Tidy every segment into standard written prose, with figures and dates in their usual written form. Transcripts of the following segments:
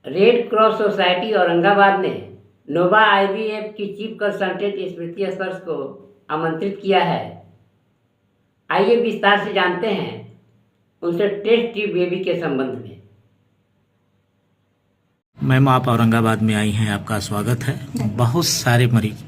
Red cross society Aurangabad ने नोवा IVF की chief consultant स्मृति स्पर्श को आमंत्रित किया है। आइए विस्तार से जानते हैं उनसे टेस्ट ट्यूब बेबी के संबंध में। मैम, आप औरंगाबाद में आई हैं, आपका स्वागत है। बहुत सारे मरीज,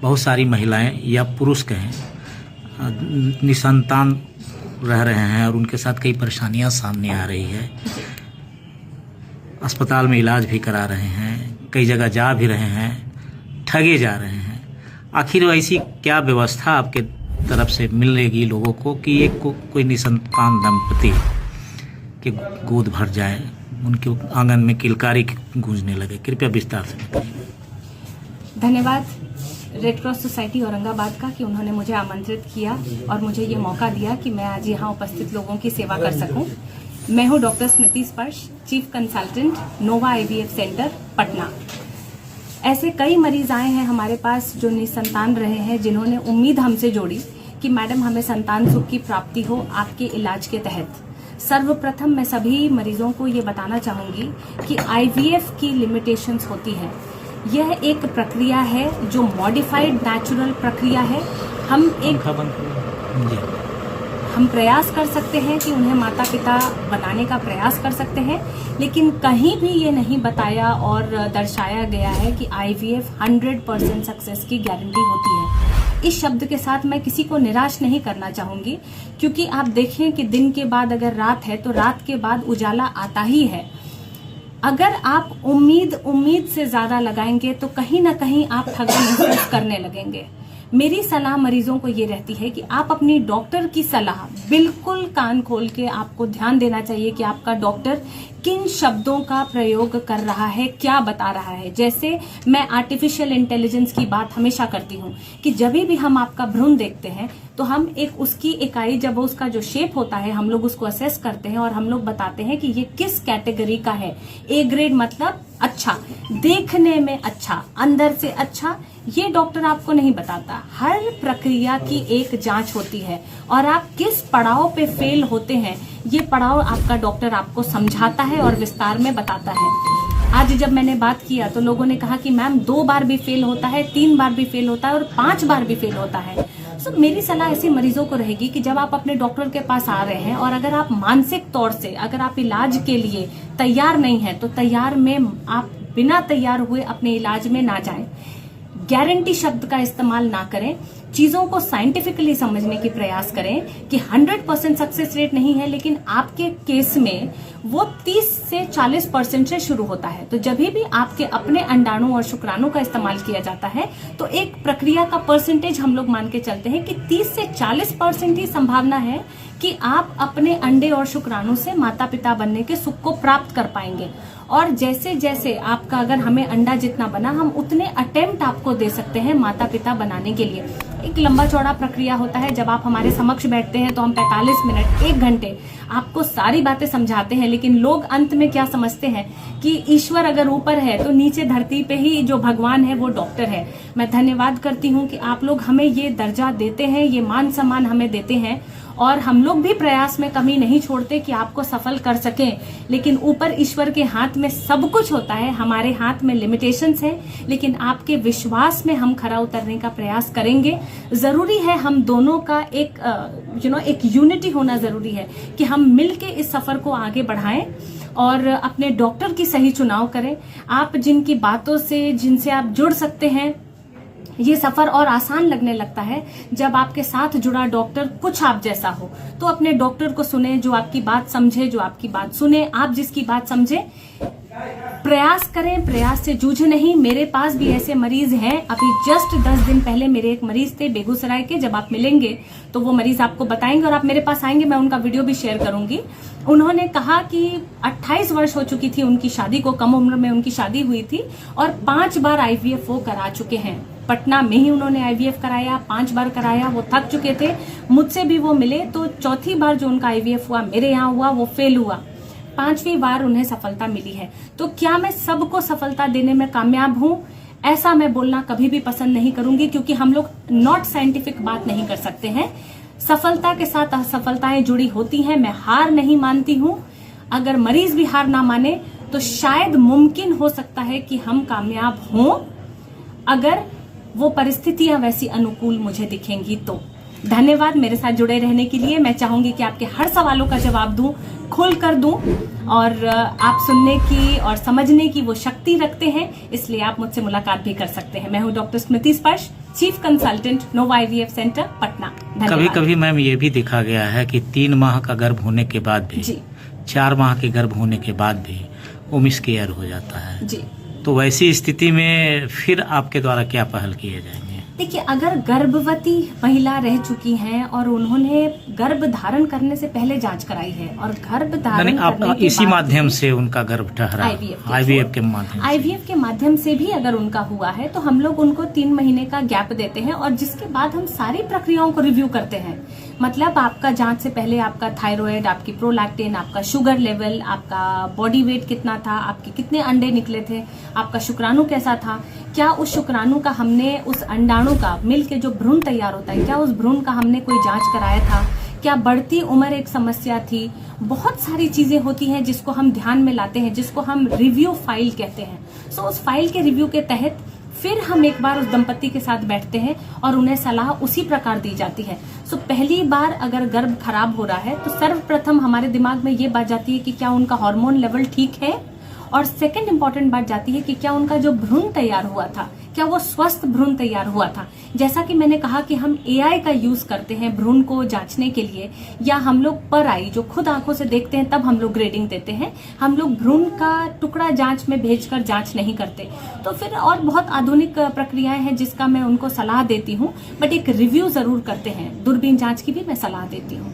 बहुत सारी महिलाएं या पुरुष कहें, निसंतान रह रहे हैं और उनके साथ कई परेशानियां सामने आ रही है। अस्पताल में इलाज भी करा रहे हैं, कई जगह जा भी रहे हैं, ठगे जा रहे हैं। आखिर ऐसी क्या व्यवस्था आपके तरफ से मिलेगी लोगों को कि एक कोई निसंतान दंपति के गोद भर जाए, उनके आंगन में किलकारी गूंजने लगे? कृपया विस्तार से बताइए। धन्यवाद रेड क्रॉस सोसाइटी औरंगाबाद का कि उन्होंने मुझे आमंत्रित किया और मुझे ये मौका दिया कि मैं आज यहाँ उपस्थित लोगों की सेवा कर सकूं। मैं हूँ डॉक्टर स्मृति स्पर्श, चीफ कंसल्टेंट, नोवा आईवीएफ सेंटर, पटना। ऐसे कई मरीज आए हैं हमारे पास जो निसंतान रहे हैं, जिन्होंने उम्मीद हमसे जोड़ी कि मैडम हमें संतान सुख की प्राप्ति हो आपके इलाज के तहत। सर्वप्रथम मैं सभी मरीजों को ये बताना चाहूंगी कि आईवीएफ की लिमिटेशंस होती हैं। यह एक प्रक्रिया है जो मॉडिफाइड नेचुरल प्रक्रिया है। हम प्रयास कर सकते हैं कि उन्हें माता पिता बनाने का प्रयास कर सकते हैं, लेकिन कहीं भी ये नहीं बताया और दर्शाया गया है कि आईवीएफ 100% सक्सेस की गारंटी होती है। इस शब्द के साथ मैं किसी को निराश नहीं करना चाहूंगी, क्योंकि आप देखें कि दिन के बाद अगर रात है तो रात के बाद उजाला आता ही है। अगर आप उम्मीद से ज्यादा लगाएंगे तो कहीं ना कहीं आप ठगा महसूस करने लगेंगे। मेरी सलाह मरीजों को ये रहती है कि आप अपनी डॉक्टर की सलाह बिल्कुल कान खोल के आपको ध्यान देना चाहिए कि आपका डॉक्टर किन शब्दों का प्रयोग कर रहा है, क्या बता रहा है। जैसे मैं आर्टिफिशियल इंटेलिजेंस की बात हमेशा करती हूँ कि जब भी हम आपका भ्रूण देखते हैं तो हम एक उसकी इकाई, जब उसका जो शेप होता है, हम लोग उसको असेस करते हैं और हम लोग बताते हैं कि ये किस कैटेगरी का है। ए ग्रेड मतलब अच्छा, देखने में अच्छा, अंदर से अच्छा, ये डॉक्टर आपको नहीं बताता। हर प्रक्रिया की एक जांच होती है और आप किस पड़ाव पे फेल होते हैं, ये पड़ाव आपका डॉक्टर आपको समझाता है और विस्तार में बताता है। आज जब मैंने बात किया तो लोगों ने कहा कि मैम 2 बार भी फेल होता है, 3 बार भी फेल होता है और 5 बार भी फेल होता है। तो मेरी सलाह ऐसे मरीजों को रहेगी कि जब आप अपने डॉक्टर के पास आ रहे हैं और अगर आप मानसिक तौर से, अगर आप इलाज के लिए तैयार नहीं है तो तैयार में आप बिना तैयार हुए अपने इलाज में ना जाएं। गारंटी शब्द का इस्तेमाल ना करें। चीजों को साइंटिफिकली समझने की प्रयास करें कि 100% सक्सेस रेट नहीं है, लेकिन आपके केस में वो 30 से 40% से शुरू होता है। तो जब भी आपके अपने अंडाणु और शुक्राणु का इस्तेमाल किया जाता है तो एक प्रक्रिया का परसेंटेज हम लोग मान के चलते हैं कि 30 से 40% ही संभावना है कि आप अपने अंडे और शुक्राणु से माता पिता बनने के सुख को प्राप्त कर पाएंगे। और जैसे जैसे आपका, अगर हमें अंडा जितना बना, हम उतने अटेम्प्ट आपको दे सकते हैं माता पिता बनाने के लिए। एक लंबा चौड़ा प्रक्रिया होता है। जब आप हमारे समक्ष बैठते हैं तो हम 45 मिनट, 1 घंटे आपको सारी बातें समझाते हैं, लेकिन लोग अंत में क्या समझते हैं कि ईश्वर अगर ऊपर है तो नीचे धरती पे ही जो भगवान है वो डॉक्टर है। मैं धन्यवाद करती हूँ कि आप लोग हमें ये दर्जा देते हैं, ये मान सम्मान हमें देते हैं और हम लोग भी प्रयास में कमी नहीं छोड़ते कि आपको सफल कर सकें। लेकिन ऊपर ईश्वर के हाथ में सब कुछ होता है, हमारे हाथ में लिमिटेशंस हैं, लेकिन आपके विश्वास में हम खरा उतरने का प्रयास करेंगे। जरूरी है हम दोनों का एक यूनिटी होना जरूरी है कि हम मिलके इस सफर को आगे बढ़ाएं और अपने डॉक्टर की सही चुनाव करें। आप जिनकी बातों से, जिनसे आप जुड़ सकते हैं, ये सफर और आसान लगने लगता है जब आपके साथ जुड़ा डॉक्टर कुछ आप जैसा हो। तो अपने डॉक्टर को सुने, जो आपकी बात समझे, जो आपकी बात सुने, आप जिसकी बात समझे। प्रयास करें, प्रयास से जूझे नहीं। मेरे पास भी ऐसे मरीज हैं। अभी जस्ट 10 दिन पहले मेरे एक मरीज थे बेगूसराय के। जब आप मिलेंगे तो वो मरीज आपको बताएंगे और आप मेरे पास आएंगे, मैं उनका वीडियो भी शेयर करूंगी। उन्होंने कहा कि 28 वर्ष हो चुकी थी उनकी शादी को, कम उम्र में उनकी शादी हुई थी और 5 बार आईवीएफ वो करा चुके हैं। पटना में ही उन्होंने आईवीएफ कराया, 5 बार कराया, वो थक चुके थे। मुझसे भी वो मिले तो चौथी बार जो उनका आईवीएफ हुआ, मेरे यहाँ हुआ, वो फेल हुआ। 5वीं बार उन्हें सफलता मिली है। तो क्या मैं सबको सफलता देने में कामयाब हूँ? ऐसा मैं बोलना कभी भी पसंद नहीं करूंगी, क्योंकि हम लोग नॉट साइंटिफिक बात नहीं कर सकते हैं। सफलता के साथ असफलताएं जुड़ी होती हैं। मैं हार नहीं मानती हूँ। अगर मरीज भी हार ना माने तो शायद मुमकिन हो सकता है कि हम कामयाब हों, अगर वो परिस्थितियां वैसी अनुकूल मुझे दिखेंगी तो। धन्यवाद मेरे साथ जुड़े रहने के लिए। मैं चाहूंगी कि आपके हर सवालों का जवाब दूं, खुल कर दूं, और आप सुनने की और समझने की वो शक्ति रखते हैं, इसलिए आप मुझसे मुलाकात भी कर सकते हैं। मैं हूं डॉक्टर स्मृति स्पर्श, चीफ कंसल्टेंट नोवा IVF सेंटर, पटना। कभी कभी मैम ये भी देखा गया है कि 3 माह का गर्भ होने के बाद भी, 4 माह के गर्भ होने के बाद भी वो मिसकेयर हो जाता है जी। तो वैसी स्थिति में फिर आपके द्वारा क्या पहल किए जाएंगे? देखिए, अगर गर्भवती महिला रह चुकी हैं और उन्होंने गर्भ धारण करने से पहले जांच कराई है और गर्भ धारण करने के इसी बाद माध्यम से उनका गर्भ ठहरा, IVF के माध्यम से भी अगर उनका हुआ है तो हम लोग उनको 3 महीने का गैप देते हैं, और जिसके बाद हम सारी प्रक्रियाओं को रिव्यू करते हैं। मतलब आपका जांच से पहले आपका थायराइड, आपकी प्रोलैक्टिन, आपका शुगर लेवल, आपका बॉडी वेट कितना था, आपके कितने अंडे निकले थे, आपका शुक्राणु कैसा था, क्या उस शुक्राणु का हमने, उस अंडाणु का मिल के जो भ्रूण तैयार होता है, क्या उस भ्रूण का हमने कोई जांच कराया था, क्या बढ़ती उम्र एक समस्या थी। बहुत सारी चीजें होती हैं जिसको हम ध्यान में लाते हैं, जिसको हम रिव्यू फाइल कहते हैं। सो उस फाइल के रिव्यू के तहत फिर हम एक बार उस दंपति के साथ बैठते हैं और उन्हें सलाह उसी प्रकार दी जाती है। सो पहली बार अगर गर्भ खराब हो रहा है तो सर्वप्रथम हमारे दिमाग में ये बात जाती है कि क्या उनका हार्मोन लेवल ठीक है, और सेकंड इंपॉर्टेंट बात जाती है कि क्या उनका जो भ्रूण तैयार हुआ था, क्या वो स्वस्थ भ्रूण तैयार हुआ था। जैसा कि मैंने कहा कि हम AI का यूज करते हैं भ्रूण को जांचने के लिए, या हम लोग पर आई जो खुद आंखों से देखते हैं तब हम लोग ग्रेडिंग देते हैं। हम लोग भ्रूण का टुकड़ा जांच में भेजकर जांच नहीं करते। तो फिर और बहुत आधुनिक प्रक्रियाएं हैं जिसका मैं उनको सलाह देती हूँ, बट एक रिव्यू जरूर करते हैं। दूरबीन जांच की भी मैं सलाह देती हूँ।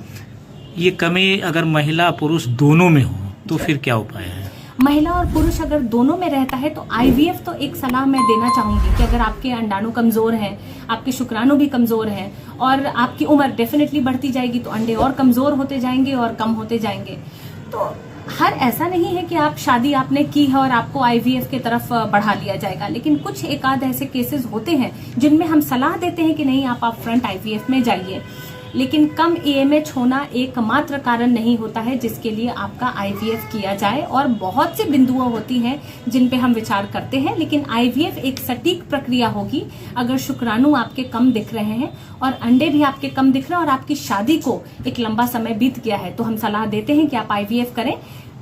ये कमी अगर महिला पुरुष दोनों में हो तो फिर क्या उपाय है? महिला और पुरुष अगर दोनों में रहता है तो IVF तो एक सलाह मैं देना चाहूंगी कि अगर आपके अंडाणु कमजोर हैं, आपके शुक्राणु भी कमजोर हैं, और आपकी उम्र डेफिनेटली बढ़ती जाएगी तो अंडे और कमजोर होते जाएंगे और कम होते जाएंगे। तो हर ऐसा नहीं है कि आप शादी आपने की है और आपको IVF की तरफ बढ़ा लिया जाएगा, लेकिन कुछ एक आध ऐसे केसेस होते हैं जिनमें हम सलाह देते हैं कि नहीं, आप फ्रंट IVF में जाइए। लेकिन कम AMH होना एकमात्र कारण नहीं होता है जिसके लिए आपका IVF किया जाए, और बहुत सी बिंदुओं होती हैं जिन पे हम विचार करते हैं। लेकिन IVF एक सटीक प्रक्रिया होगी अगर शुक्राणु आपके कम दिख रहे हैं और अंडे भी आपके कम दिख रहे हैं और आपकी शादी को एक लंबा समय बीत गया है, तो हम सलाह देते हैं कि आप IVF करें।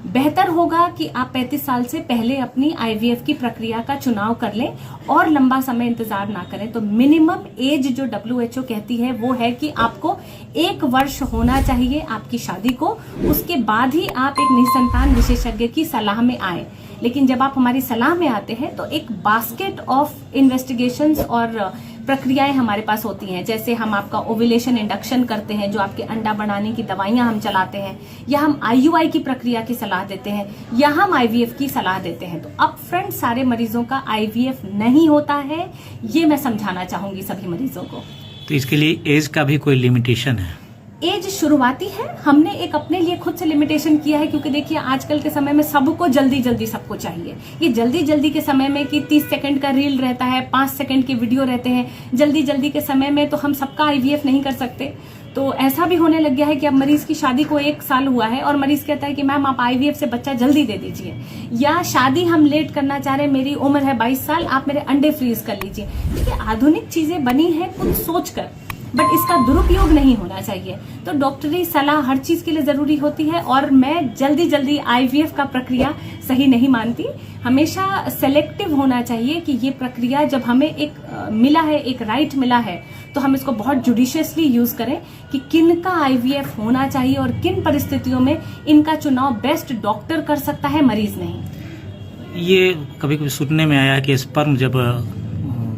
बेहतर होगा कि आप 35 साल से पहले अपनी IVF की प्रक्रिया का चुनाव कर लें और लंबा समय इंतजार ना करें। तो मिनिमम एज जो WHO कहती है वो है कि आपको 1 वर्ष होना चाहिए आपकी शादी को, उसके बाद ही आप एक निसंतान विशेषज्ञ की सलाह में आए। लेकिन जब आप हमारी सलाह में आते हैं तो एक बास्केट ऑफ इन्वेस्टिगेशंस और प्रक्रियाएं हमारे पास होती हैं। जैसे हम आपका ओव्यूलेशन इंडक्शन करते हैं, जो आपके अंडा बनाने की दवाइयां हम चलाते हैं, या हम IUI की प्रक्रिया की सलाह देते हैं, या हम IVF की सलाह देते हैं। तो अप फ्रंट सारे मरीजों का IVF नहीं होता है, ये मैं समझाना चाहूंगी सभी मरीजों को। तो इसके लिए एज का भी कोई लिमिटेशन है? एज शुरुआती है, हमने एक अपने लिए खुद से लिमिटेशन किया है, क्योंकि देखिए आजकल के समय में सबको जल्दी जल्दी सबको चाहिए। ये जल्दी जल्दी के समय में कि 30 सेकंड का रील रहता है, 5 सेकंड के वीडियो रहते हैं, जल्दी जल्दी के समय में तो हम सबका IVF नहीं कर सकते। तो ऐसा भी होने लग गया है कि अब मरीज की शादी को 1 साल हुआ है और मरीज कहता है कि मैम आप IVF से बच्चा जल्दी दे दीजिए, या शादी हम लेट करना चाह रहे हैं, मेरी उम्र है 22 साल, आप मेरे अंडे फ्रीज कर लीजिए। देखिए आधुनिक चीजें बनी है कुछ सोचकर, बट इसका दुरुपयोग नहीं होना चाहिए। तो डॉक्टरी सलाह हर चीज के लिए जरूरी होती है, और मैं जल्दी जल्दी IVF का प्रक्रिया सही नहीं मानती। हमेशा सेलेक्टिव होना चाहिए कि ये प्रक्रिया जब हमें एक मिला है, एक राइट मिला है, तो हम इसको बहुत जुडिशियसली यूज करें कि किन का IVF होना चाहिए और किन परिस्थितियों में इनका चुनाव बेस्ट डॉक्टर कर सकता है, मरीज नहीं। ये कभी कभी सुनने में आया कि स्पर्म जब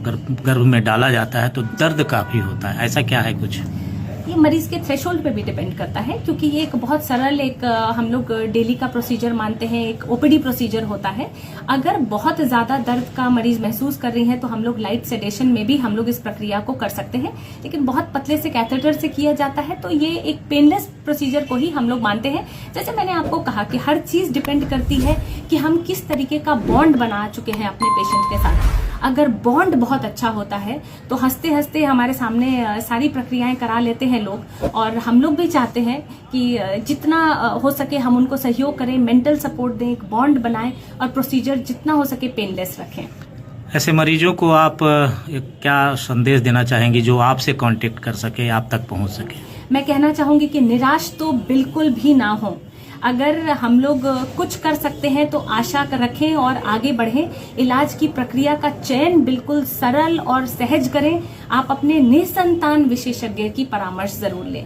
गर्भ में डाला जाता है तो दर्द काफी होता है, ऐसा क्या है कुछ? ये मरीज के थ्रेशोल्ड पे भी डिपेंड करता है, क्योंकि ये एक बहुत सरल एक हम लोग डेली का प्रोसीजर मानते हैं, एक OPD प्रोसीजर होता है। अगर बहुत ज्यादा दर्द का मरीज महसूस कर रही है तो हम लोग लाइट सेडेशन में भी हम लोग इस प्रक्रिया को कर सकते हैं, लेकिन बहुत पतले से कैथेटर से किया जाता है तो ये एक पेनलेस प्रोसीजर को ही हम लोग मानते हैं। जैसे मैंने आपको कहा कि हर चीज डिपेंड करती है कि हम किस तरीके का बॉन्ड बना चुके हैं अपने पेशेंट के साथ। अगर बॉन्ड बहुत अच्छा होता है तो हंसते हंसते हमारे सामने सारी प्रक्रियाएं करा लेते हैं लोग। और हम लोग भी चाहते हैं कि जितना हो सके हम उनको सहयोग करें, मेंटल सपोर्ट दें, एक बॉन्ड बनाएं और प्रोसीजर जितना हो सके पेनलेस रखें। ऐसे मरीजों को आप क्या संदेश देना चाहेंगी जो आपसे कांटेक्ट कर सके, आप तक पहुंच सके? मैं कहना चाहूंगी कि निराश तो बिल्कुल भी ना हो। अगर हम लोग कुछ कर सकते हैं तो आशा रखें और आगे बढ़ें। इलाज की प्रक्रिया का चयन बिल्कुल सरल और सहज करें। आप अपने निसंतान विशेषज्ञ की परामर्श जरूर लें।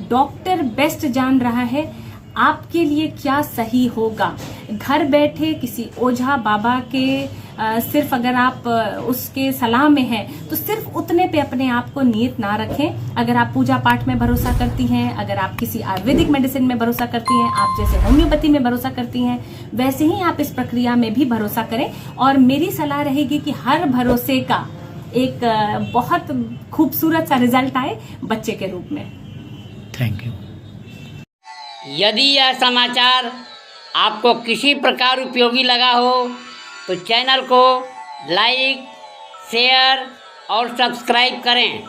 डॉक्टर बेस्ट जान रहा है आपके लिए क्या सही होगा। घर बैठे किसी ओझा बाबा के सिर्फ अगर आप उसके सलाह में हैं तो सिर्फ उतने पे अपने आप को नियत ना रखें। अगर आप पूजा पाठ में भरोसा करती हैं, अगर आप किसी आयुर्वेदिक मेडिसिन में भरोसा करती हैं, आप जैसे होम्योपैथी में भरोसा करती हैं, वैसे ही आप इस प्रक्रिया में भी भरोसा करें। और मेरी सलाह रहेगी कि हर भरोसे का एक बहुत खूबसूरत सा रिजल्ट आए बच्चे के रूप में। Thank you. यदि यह समाचार आपको किसी प्रकार उपयोगी लगा हो तो चैनल को लाइक, शेयर और सब्सक्राइब करें।